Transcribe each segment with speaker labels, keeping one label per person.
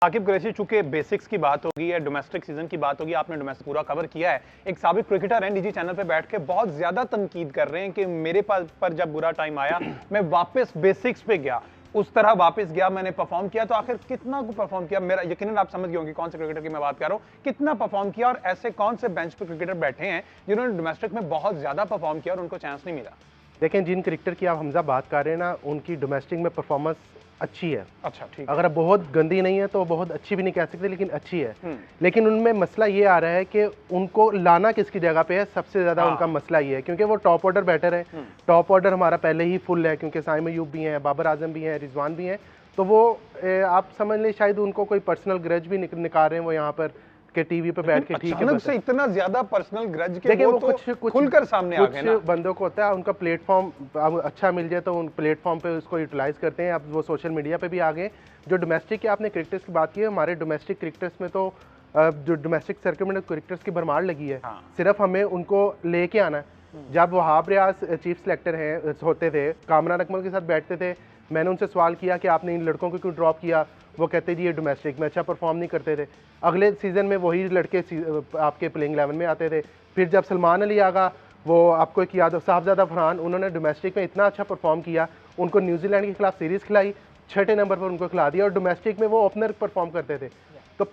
Speaker 1: आकिब कुरैशी, चूंकि बेसिक्स की बात होगी या डोमेस्टिक सीजन की बात होगी, आपने डोमेस्टिक पूरा कवर किया है। एक साबिक क्रिकेटर हैं, निजी चैनल पे बैठ के बहुत ज्यादा तनकीद कर रहे हैं कि मेरे पास पर जब बुरा टाइम आया मैं वापस बेसिक्स पे गया, उस तरह वापस गया, मैंने परफॉर्म किया। तो आखिर कितना परफॉर्म किया? मेरा यकीनन आप समझ गए होंगे कौन से क्रिकेटर की मैं बात कर रहा हूं, कितना परफॉर्म किया और ऐसे कौन से बेंच पे क्रिकेटर बैठे हैं जिन्होंने डोमेस्टिक में बहुत ज्यादा परफॉर्म किया और उनको चांस नहीं मिला?
Speaker 2: देखें, जिन क्रिकेटर की आप हमजा बात कर रहे हैं ना, उनकी डोमेस्टिक में परफॉर्मेंस अच्छी है।
Speaker 1: अच्छा, ठीक।
Speaker 2: अगर बहुत गंदी नहीं है तो बहुत अच्छी भी नहीं कह सकते, लेकिन अच्छी है। लेकिन उनमें मसला ये आ रहा है कि उनको लाना किसकी जगह पे है, सबसे ज्यादा उनका मसला ये है, क्योंकि वो टॉप ऑर्डर बैटर है। टॉप ऑर्डर हमारा पहले ही फुल है, क्योंकि साइम अयूब भी हैं, बाबर आजम भी हैं, रिजवान भी हैं। तो वो आप समझ लें शायद उनको कोई पर्सनल ग्रज भी निकाल रहे हैं वो यहाँ पर के टीवी पे बैठ के। ठीक है,
Speaker 1: से इतना ज्यादा पर्सनल ग्रज के
Speaker 2: देखिए, वो
Speaker 1: तो
Speaker 2: कुछ
Speaker 1: खुलकर सामने आ गए ना।
Speaker 2: कुछ बंदों को होता है उनका प्लेटफॉर्म अच्छा मिल जाए तो उन प्लेटफॉर्म पे उसको यूटिलाइज करते हैं। अब वो सोशल मीडिया पे भी आ गए। जो डोमेस्टिक के आपने क्रिकेटर्स की बात की है, हमारे डोमेस्टिक क्रिकेटर्स में तो जो डोमेस्टिक सर्किट में क्रिकेटर्स की भरमार लगी है। सिर्फ हमें उनको लेके आना है। जब वहाब रियाज चीफ सेलेक्टर हैं होते थे, कामरान अकमल के साथ बैठते थे, मैंने उनसे सवाल किया कि आपने इन लड़कों को क्यों ड्रॉप किया। वो कहते जी ये डोमेस्टिक में अच्छा परफॉर्म नहीं करते थे। अगले सीजन में वही लड़के आपके प्लेइंग 11 में आते थे। फिर जब सलमान अली आगा, वो आपको एक याद हो, साहबजादा फरहान, उन्होंने डोमेस्टिक में इतना अच्छा परफॉर्म किया, उनको न्यूजीलैंड के खिलाफ सीरीज़ खिलाई, 6ठे नंबर पर उनको खिला दिया और डोमेस्टिक में वो ओपनर परफॉर्म करते थे। तो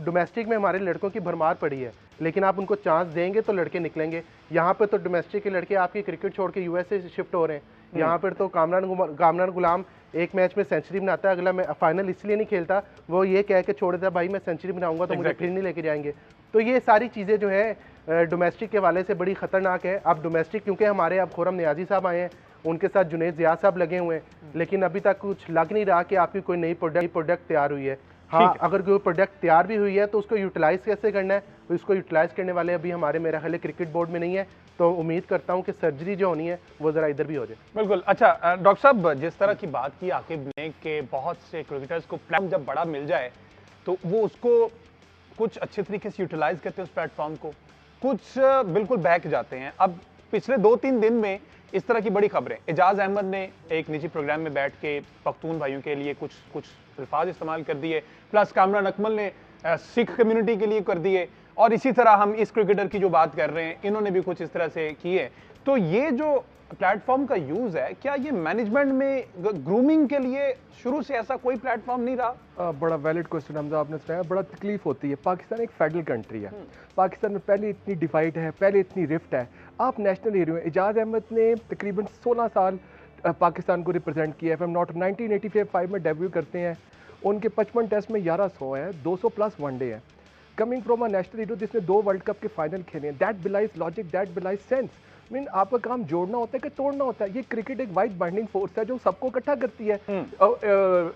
Speaker 2: डोमेस्टिक में हमारे लड़कों की भरमार पड़ी है, लेकिन आप उनको चांस देंगे तो लड़के निकलेंगे। यहाँ पर तो डोमेस्टिक के लड़के आपकी क्रिकेट छोड़ के यूएसए शिफ्ट हो रहे हैं। यहाँ पर तो कामरान गुलाम एक मैच में सेंचुरी बनाता है, अगला मैं फाइनल इसलिए नहीं खेलता, वो ये कह के छोड़ देता भाई मैं सेंचुरी बनाऊंगा तो मुझे फिर नहीं लेके जाएंगे। तो ये सारी चीज़ें जो है डोमेस्टिक के वाले से बड़ी खतरनाक है। अब डोमेस्टिक क्योंकि हमारे अब खुरम नियाजी साहब आए हैं, उनके साथ जुनैद ज़िया साहब लगे हुए हैं, लेकिन अभी तक कुछ लग नहीं रहा कि आपकी कोई नई प्रोडक्ट तैयार हुई है। हाँ, अगर कोई प्रोडक्ट तैयार भी हुई है तो उसको यूटिलाइज कैसे करना है, तो इसको यूटिलाइज करने वाले अभी हमारे मेरा ख्याल क्रिकेट बोर्ड में नहीं है। तो उम्मीद करता हूं कि सर्जरी जो होनी है वो जरा इधर भी हो जाए।
Speaker 1: बिल्कुल। अच्छा डॉक्टर साहब, जिस तरह की बात की आकिब ने कि बहुत से क्रिकेटर्स को प्लेटफॉर्म जब बड़ा मिल जाए तो वो उसको कुछ अच्छे तरीके से यूटिलाइज करते हैं उस प्लेटफॉर्म को, कुछ बिल्कुल बहक जाते हैं। अब पिछले 2-3 दिन में इस तरह की बड़ी खबरें, एजाज अहमद ने एक निजी प्रोग्राम में बैठ के पख्तून भाइयों के लिए कुछ अल्फाज इस्तेमाल कर दिए, प्लस कामरान अकमल ने सिख कम्युनिटी के लिए कर दिए, और इसी तरह हम इस क्रिकेटर की जो बात कर रहे हैं इन्होंने भी कुछ इस तरह से किए। तो ये जो प्लेटफॉर्म का यूज है, क्या ये मैनेजमेंट में ग्रूमिंग के लिए शुरू से ऐसा कोई प्लेटफॉर्म नहीं रहा?
Speaker 3: बड़ा वैलिड क्वेश्चन हमजा आपने सुनाया। बड़ा तकलीफ होती है, पाकिस्तान एक फेडरल कंट्री है। पाकिस्तान में पहले इतनी डिवाइड है, पहले इतनी रिफ्ट है, आप नेशनल हीरो हैं। एजाज अहमद ने तकरीबन 16 साल पाकिस्तान को रिप्रेजेंट किया है। फ्रॉम नॉट 1985 में डेब्यू करते हैं, उनके 55 टेस्ट में 1100 है, 200 प्लस वनडे है। Coming from a national hero जिसने 2 वर्ल्ड कप के फाइनल खेले हैं, that belies logic, that belies sense. Mean आपका काम जोड़ना होता है कि तोड़ना होता है। ये क्रिकेट एक वाइड बाइंडिंग फोर्स है जो सबको इकट्ठा करती है,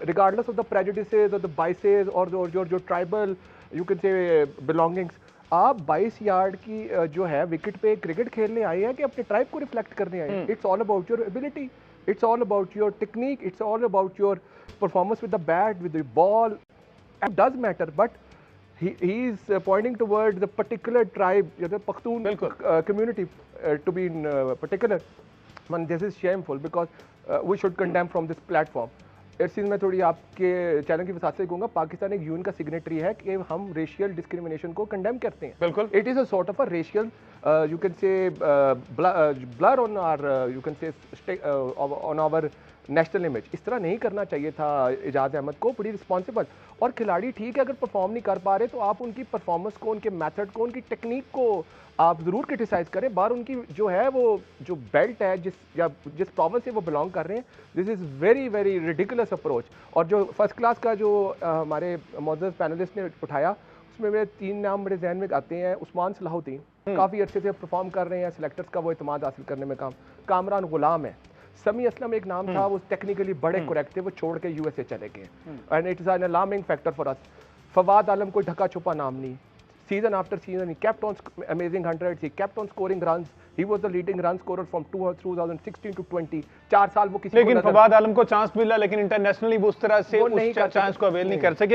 Speaker 3: रिगार्डलेस ऑफ द प्रेजुडिसेस और द बाइसेस और जो ट्राइबल यू कैन से बिलोंगिंग्स। आप 22 यार्ड की जो है विकेट पे क्रिकेट खेलने आए हैं कि अपने ट्राइब को रिफ्लेक्ट करने आए हैं। It's all about your ability, it's all about your technique, it's all about your performance with the bat, with the ball. It does matter, but he is pointing towards the particular tribe, the Pakhtun community to be in particular. Man, this is shameful because we should condemn from this platform. इस चीज़ में थोड़ी आपके channel की वजह से कहूँगा, पाकिस्तान एक UN का सिग्नेटरी है कि हम रेशियल डिस्क्रिमिनेशन को कंडेम करते हैं।
Speaker 1: बिल्कुल,
Speaker 3: it is a sort of a racial you can say blur on our you can say on our national image. इस तरह नहीं करना चाहिए था एजाज अहमद को, बड़ी रिस्पॉन्सिबल। और खिलाड़ी ठीक है, अगर परफॉर्म नहीं कर पा रहे तो आप उनकी परफॉर्मेंस को, उनके मेथड को, उनकी टेक्निक को आप ज़रूर क्रिटिसाइज़ करें। बार उनकी जो है वो जो बेल्ट है जिस प्रॉविंस से वो बिलोंग कर रहे हैं, this is very very ridiculous approach. और जो फर्स्ट क्लास का जो हमारे मौजूद पैनलिस्ट ने उठाया, उसमें मेरे 3 नाम मेरे जहन में आते हैं। उस्मान सलाहुद्दीन काफ़ी अच्छे से परफॉर्म कर रहे हैं, सिलेक्टर्स का वो इत्मीनान हासिल करने में काम। कामरान गुलाम है। समी असलम एक नाम था, वो टेक्निकली बड़े करेक्ट थे, वो छोड़ के यूएसए चले गए and it is an alarming factor for us. Fawad Alam कोई ढका छुपा नाम नहीं, season after season he kept on amazing hundreds, he kept on scoring runs, he was the leading run scorer from 2016 to 20। 4 साल वो किसी
Speaker 1: लेकिन फवाद आलम को चांस मिला, लेकिन इंटरनेशनली वो उस तरह से उस चांस को अवेल नहीं कर सके।